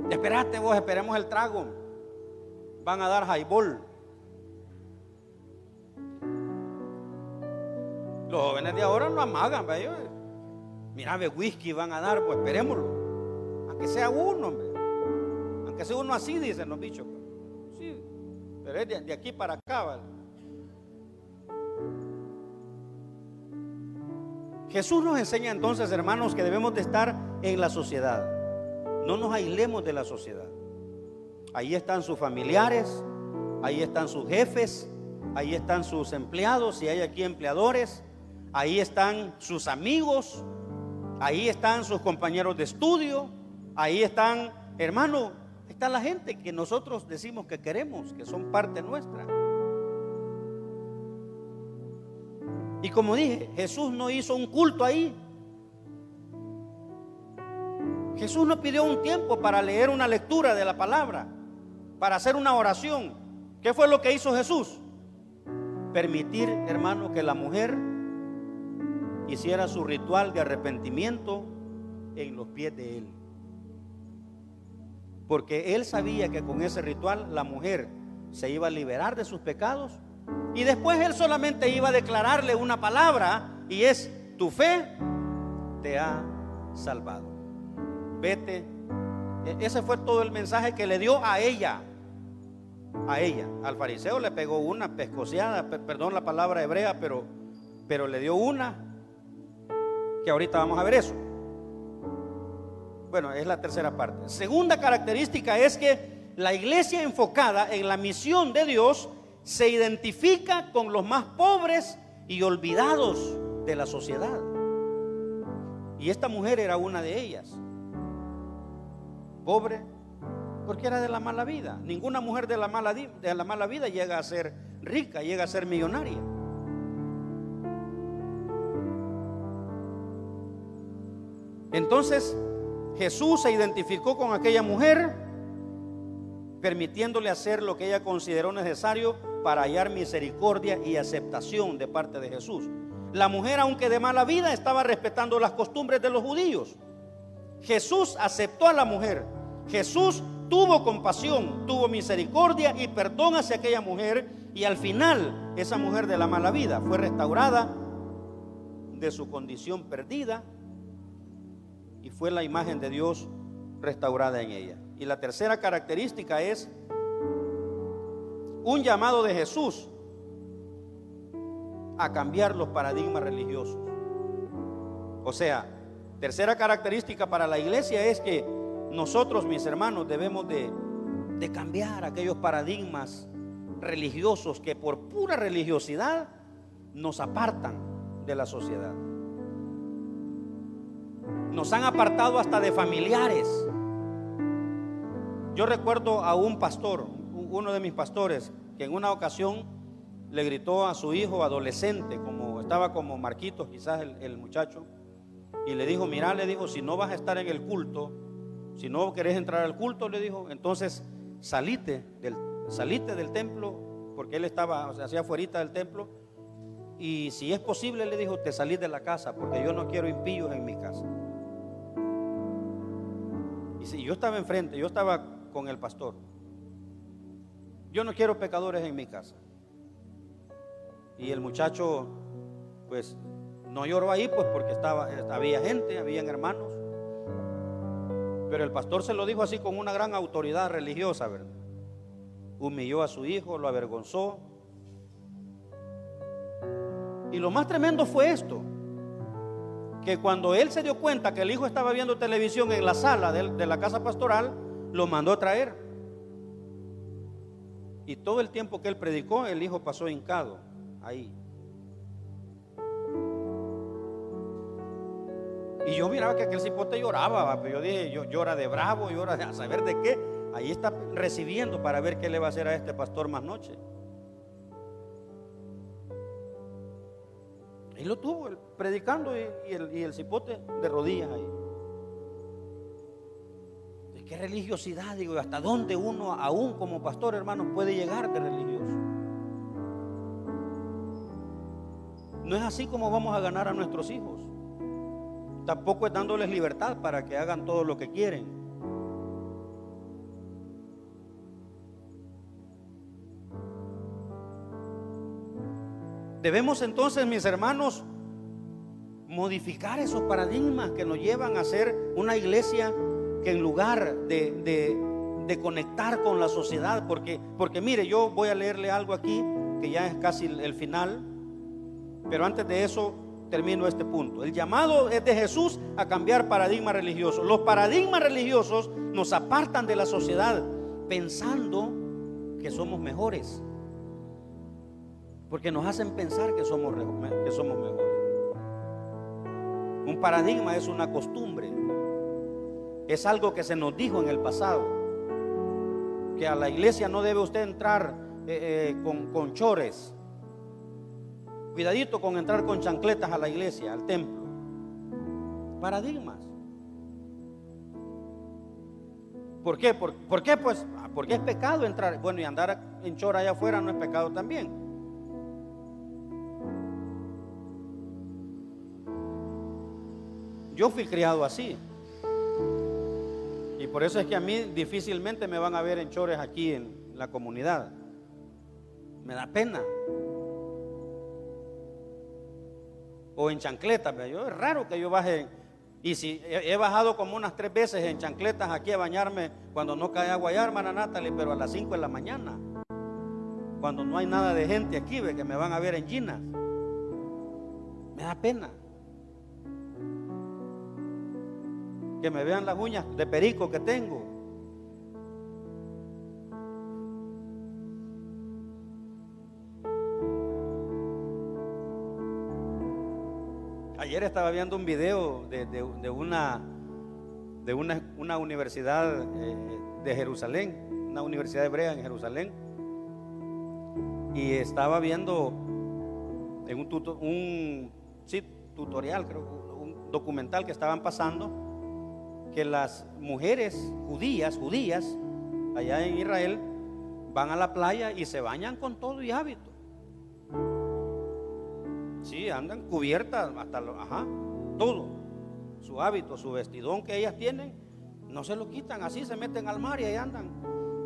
Espérate vos, esperemos el trago. Van a dar highball. Los jóvenes de ahora no amagan, ¿ve? Mira, whisky van a dar, pues esperémoslo. Aunque sea uno, hombre. Aunque sea uno así, dicen los bichos. Sí, pero es de aquí para acá, ¿vale? Jesús nos enseña entonces, hermanos, que debemos de estar en la sociedad. No nos aislemos de la sociedad. Ahí están sus familiares, ahí están sus jefes, ahí están sus empleados, si hay aquí empleadores, ahí están sus amigos, ahí están sus compañeros de estudio, ahí están, hermano, está la gente que nosotros decimos que queremos, que son parte nuestra. Y como dije, Jesús no hizo un culto ahí. Jesús no pidió un tiempo para leer una lectura de la palabra, para hacer una oración. ¿Qué fue lo que hizo Jesús? Permitir, hermano, que la mujer hiciera su ritual de arrepentimiento en los pies de él. Porque él sabía que con ese ritual la mujer se iba a liberar de sus pecados, y después él solamente iba a declararle una palabra, y es: tu fe te ha salvado. Vete. Ese fue todo el mensaje que le dio a ella. Al fariseo le pegó una pescoceada, perdón la palabra hebrea, pero le dio una, que ahorita vamos a ver eso. Bueno, es la tercera parte. Segunda característica es que la iglesia enfocada en la misión de Dios se identifica con los más pobres y olvidados de la sociedad. Y esta mujer era una de ellas. Pobre, porque era de la mala vida. Ninguna mujer de la mala vida llega a ser rica, llega a ser millonaria. Entonces Jesús se identificó con aquella mujer, permitiéndole hacer lo que ella consideró necesario para hallar misericordia y aceptación de parte de Jesús. La mujer, aunque de mala vida, estaba respetando las costumbres de los judíos. Jesús aceptó a la mujer. Jesús tuvo compasión, tuvo misericordia y perdón hacia aquella mujer, y al final esa mujer de la mala vida fue restaurada de su condición perdida, y fue la imagen de Dios restaurada en ella. Y la tercera característica es un llamado de Jesús a cambiar los paradigmas religiosos. O sea, tercera característica para la iglesia es que nosotros, mis hermanos, debemos de cambiar aquellos paradigmas religiosos que por pura religiosidad nos apartan de la sociedad. Nos han apartado hasta de familiares. Yo recuerdo a un pastor, uno de mis pastores, que en una ocasión le gritó a su hijo adolescente, como estaba como Marquitos, quizás el muchacho, y le dijo: mira, le dijo, si no vas a estar en el culto, si no querés entrar al culto, le dijo, entonces salite del templo, porque él estaba, o sea, hacia afuera del templo, y si es posible, le dijo, te salís de la casa, porque yo no quiero impíos en mi casa. Y si yo estaba enfrente, yo estaba con el pastor, yo no quiero pecadores en mi casa. Y el muchacho pues no lloró ahí, pues porque había gente, habían hermanos. Pero el pastor se lo dijo así con una gran autoridad religiosa, ¿verdad? Humilló a su hijo, lo avergonzó. Y lo más tremendo fue esto, que cuando él se dio cuenta que el hijo estaba viendo televisión en la sala de la casa pastoral, lo mandó a traer. Y todo el tiempo que él predicó, el hijo pasó hincado ahí. Y yo miraba que aquel cipote lloraba, pero yo dije, llora de bravo, llora de a saber de qué. Ahí está recibiendo para ver qué le va a hacer a este pastor más noche. Y lo tuvo, él predicando y el cipote de rodillas ahí. ¿De qué religiosidad? Digo, ¿hasta dónde uno, aún como pastor, hermano, puede llegar de religioso? No es así como vamos a ganar a nuestros hijos. Tampoco es dándoles libertad para que hagan todo lo que quieren. Debemos entonces, mis hermanos, modificar esos paradigmas que nos llevan a ser una iglesia que en lugar de conectar con la sociedad, porque mire, yo voy a leerle algo aquí que ya es casi el final, pero antes de eso termino este punto. El llamado es de Jesús a cambiar paradigmas religiosos. Los paradigmas religiosos nos apartan de la sociedad pensando que somos mejores, porque nos hacen pensar que somos mejores. Un paradigma es una costumbre, es algo que se nos dijo en el pasado, que a la iglesia no debe usted entrar con chores. Cuidadito con entrar con chancletas a la iglesia, al templo. Paradigmas. ¿Por qué? ¿Por qué? Pues porque es pecado entrar. Bueno, y andar en chora allá afuera no es pecado también. Yo fui criado así. Y por eso es que a mí difícilmente me van a ver en chores aquí en la comunidad. Me da pena. O en chancletas, es raro que yo baje. Y si he bajado como unas 3 veces en chancletas aquí a bañarme cuando no cae agua allá, hermana Natalie, pero a las 5 de la mañana, cuando no hay nada de gente aquí, que me van a ver en ginas. Me da pena que me vean las uñas de perico que tengo. Ayer estaba viendo un video de una universidad de Jerusalén, una universidad hebrea en Jerusalén, y estaba viendo en un tutorial, creo, un documental que estaban pasando, que las mujeres judías allá en Israel van a la playa y se bañan con todo y hábito. Sí, andan cubiertas hasta todo. Su hábito, su vestidón que ellas tienen, no se lo quitan, así se meten al mar y ahí andan.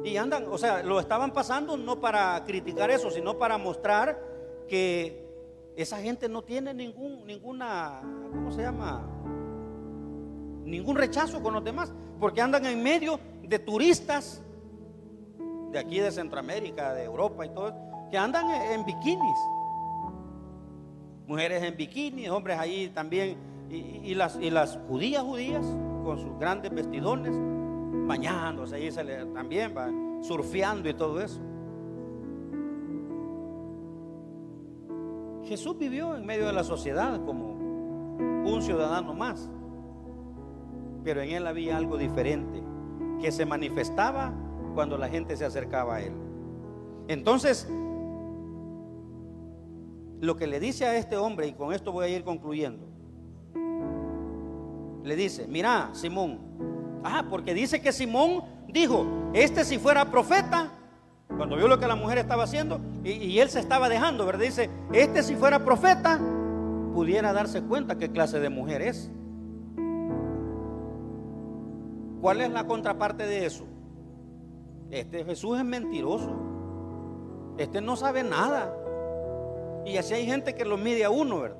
Y andan, o sea, lo estaban pasando no para criticar eso, sino para mostrar que esa gente no tiene ninguna, ¿cómo se llama? Ningún rechazo con los demás, porque andan en medio de turistas de aquí de Centroamérica, de Europa y todo, que andan en bikinis. Mujeres en bikini, hombres ahí también, y las judías con sus grandes vestidones, bañándose ahí también va surfeando y todo eso. Jesús vivió en medio de la sociedad como un ciudadano más, pero en él había algo diferente que se manifestaba cuando la gente se acercaba a él. Entonces, lo que le dice a este hombre, y con esto voy a ir concluyendo, le dice: mira, Simón, porque dice que Simón dijo, si fuera profeta, cuando vio lo que la mujer estaba haciendo, y él se estaba dejando, ¿verdad? Dice, si fuera profeta, pudiera darse cuenta qué clase de mujer es. ¿Cuál es la contraparte de eso? Jesús es mentiroso, no sabe nada. Y así hay gente que lo mide a uno, ¿verdad?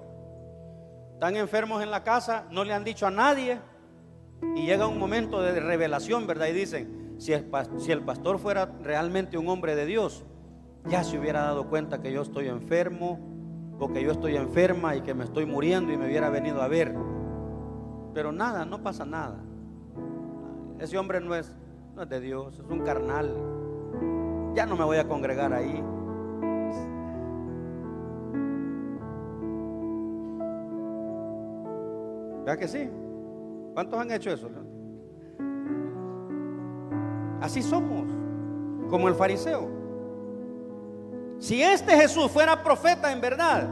Están enfermos en la casa, no le han dicho a nadie, Y llega un momento de revelación, ¿verdad? Y dicen, si el pastor fuera realmente un hombre de Dios, ya se hubiera dado cuenta que yo estoy enfermo o que yo estoy enferma y que me estoy muriendo y me hubiera venido a ver. Pero nada, no pasa nada. Ese hombre no es de Dios, es un carnal. Ya no me voy a congregar ahí. ¿Verdad que sí? ¿Cuántos han hecho eso? Así somos, como el fariseo. Si este Jesús fuera profeta en verdad,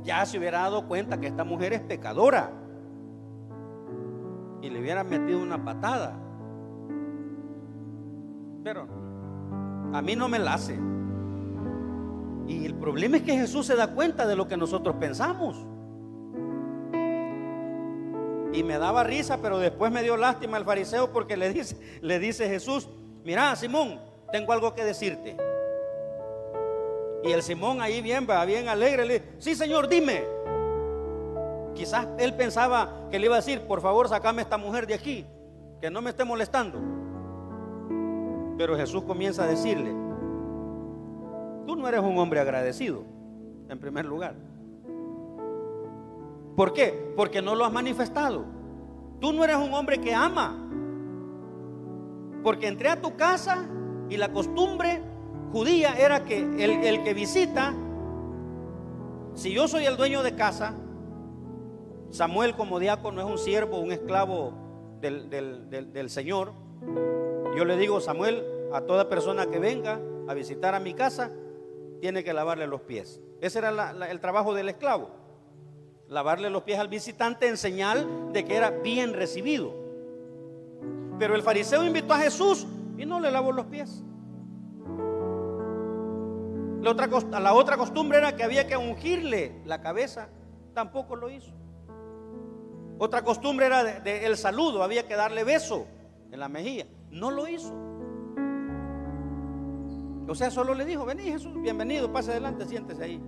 ya se hubiera dado cuenta que esta mujer es pecadora y le hubiera metido una patada. Pero a mí no me la hace. Y el problema es que Jesús se da cuenta de lo que nosotros pensamos. Y me daba risa, pero después me dio lástima al fariseo, porque le dice Jesús: mira, Simón, tengo algo que decirte. Y el Simón ahí bien alegre le dice: sí, Señor, dime. Quizás él pensaba que le iba a decir: por favor, sacame a esta mujer de aquí, que no me esté molestando. Pero Jesús comienza a decirle: tú no eres un hombre agradecido, en primer lugar. ¿Por qué? Porque no lo has manifestado. Tú no eres un hombre que ama. Porque entré a tu casa y la costumbre judía era que el que visita, si yo soy el dueño de casa, Samuel como diácono es un siervo, un esclavo del Señor. Yo le digo: Samuel, a toda persona que venga a visitar a mi casa, tiene que lavarle los pies. Ese era el trabajo del esclavo. Lavarle los pies al visitante en señal de que era bien recibido. Pero el fariseo invitó a Jesús y no le lavó los pies. La otra costumbre era que había que ungirle la cabeza, tampoco lo hizo. Otra costumbre era el saludo, había que darle beso en la mejilla, no lo hizo. O sea, solo le dijo: vení, Jesús, bienvenido, pase adelante, siéntese ahí.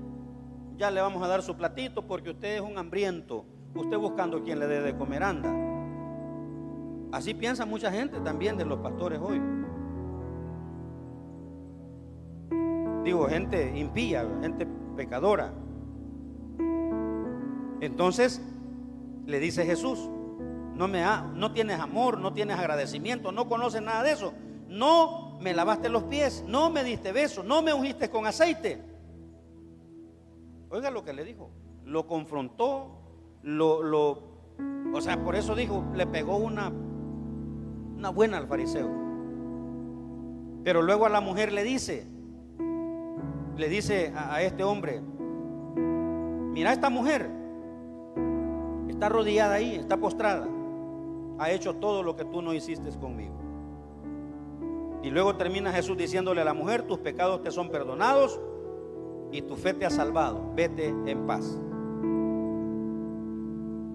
Ya le vamos a dar su platito porque usted es un hambriento. Usted buscando quien le dé de comer anda. Así piensa mucha gente también de los pastores hoy. Digo, gente impía, gente pecadora. Entonces le dice Jesús: no tienes amor, no tienes agradecimiento, no conoces nada de eso. No me lavaste los pies, no me diste beso, no me ungiste con aceite. Oiga lo que le dijo. Lo confrontó, o sea, por eso dijo, le pegó una buena al fariseo. Pero luego a la mujer le dice a este hombre: mira, esta mujer está arrodillada ahí, está postrada, ha hecho todo lo que tú no hiciste conmigo. Y luego termina Jesús diciéndole a la mujer: tus pecados te son perdonados y tu fe te ha salvado, vete en paz.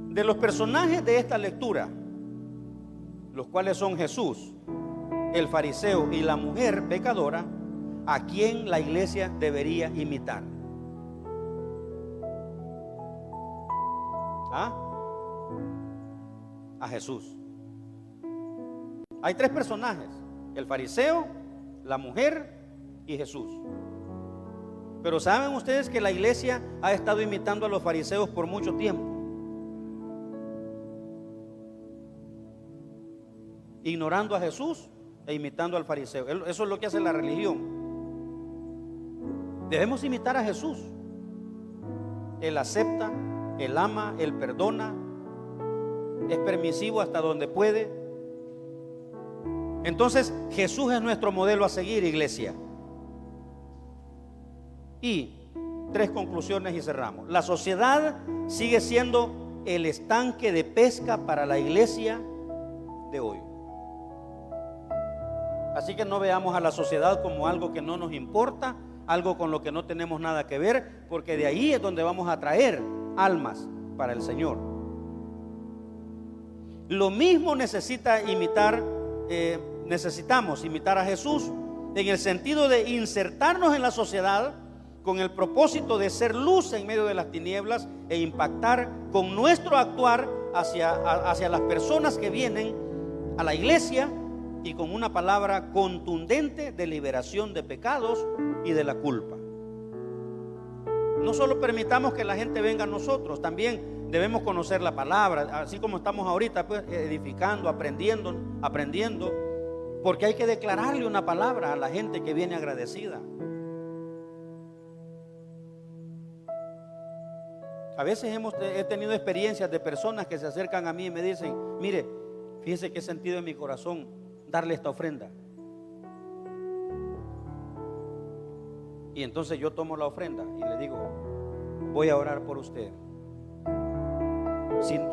De los personajes de esta lectura, los cuales son Jesús, el fariseo y la mujer pecadora, ¿a quién la iglesia debería imitar? A Jesús. Hay tres personajes: el fariseo, la mujer y Jesús. Pero ¿saben ustedes que la iglesia ha estado imitando a los fariseos por mucho tiempo? Ignorando a Jesús e imitando al fariseo. Eso es lo que hace la religión. Debemos imitar a Jesús. Él acepta, Él ama, Él perdona, es permisivo hasta donde puede. Entonces Jesús es nuestro modelo a seguir, iglesia. Y tres conclusiones y cerramos. La sociedad sigue siendo el estanque de pesca para la iglesia de hoy. Así que no veamos a la sociedad como algo que no nos importa, algo con lo que no tenemos nada que ver, porque de ahí es donde vamos a traer almas para el Señor. Lo mismo necesitamos imitar a Jesús en el sentido de insertarnos en la sociedad con el propósito de ser luz en medio de las tinieblas e impactar con nuestro actuar hacia las personas que vienen a la iglesia y con una palabra contundente de liberación de pecados y de la culpa. No solo permitamos que la gente venga a nosotros, también debemos conocer la palabra, así como estamos ahorita, pues, edificando, aprendiendo, porque hay que declararle una palabra a la gente que viene agradecida. A veces he tenido experiencias de personas que se acercan a mí y me dicen: mire, fíjese que he sentido en mi corazón darle esta ofrenda. Y entonces yo tomo la ofrenda y le digo: voy a orar por usted.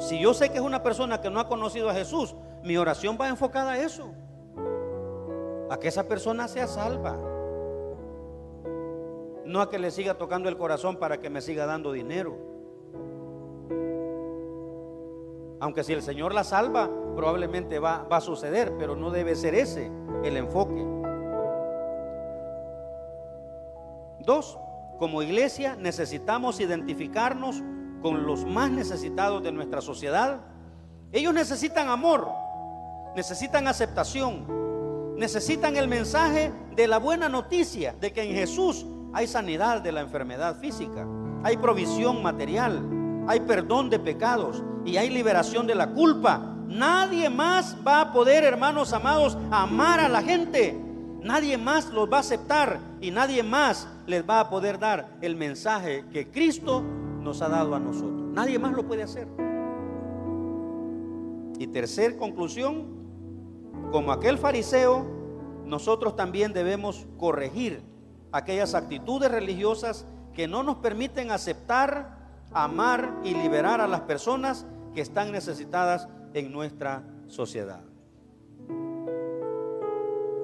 Si yo sé que es una persona que no ha conocido a Jesús, mi oración va enfocada a eso, a que esa persona sea salva, no a que le siga tocando el corazón para que me siga dando dinero. Aunque si el Señor la salva, probablemente va a suceder, pero no debe ser ese el enfoque. 2, como iglesia necesitamos identificarnos con los más necesitados de nuestra sociedad. Ellos necesitan amor, necesitan aceptación, necesitan el mensaje de la buena noticia de que en Jesús hay sanidad de la enfermedad física, hay provisión material, hay perdón de pecados y hay liberación de la culpa. Nadie más va a poder, hermanos amados, amar a la gente. Nadie más los va a aceptar y nadie más les va a poder dar el mensaje que Cristo nos ha dado a nosotros. Nadie más lo puede hacer. Y tercer conclusión, como aquel fariseo, nosotros también debemos corregir aquellas actitudes religiosas que no nos permiten aceptar, amar y liberar a las personas que están necesitadas en nuestra sociedad.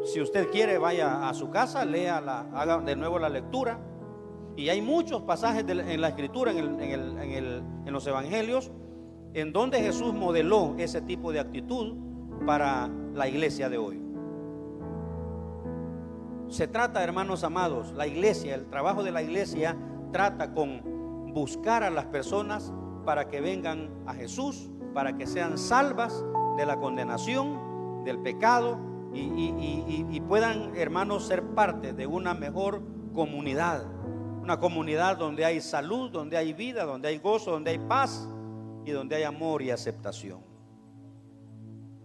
Si usted quiere, vaya a su casa, haga de nuevo la lectura. Y hay muchos pasajes en la escritura, en los evangelios, en donde Jesús modeló ese tipo de actitud para la iglesia de hoy. Se trata, hermanos amados, la iglesia, el trabajo de la iglesia trata con buscar a las personas para que vengan a Jesús, para que sean salvas de la condenación, del pecado y puedan, hermanos, ser parte de una mejor comunidad. Una comunidad donde hay salud, donde hay vida, donde hay gozo, donde hay paz y donde hay amor y aceptación.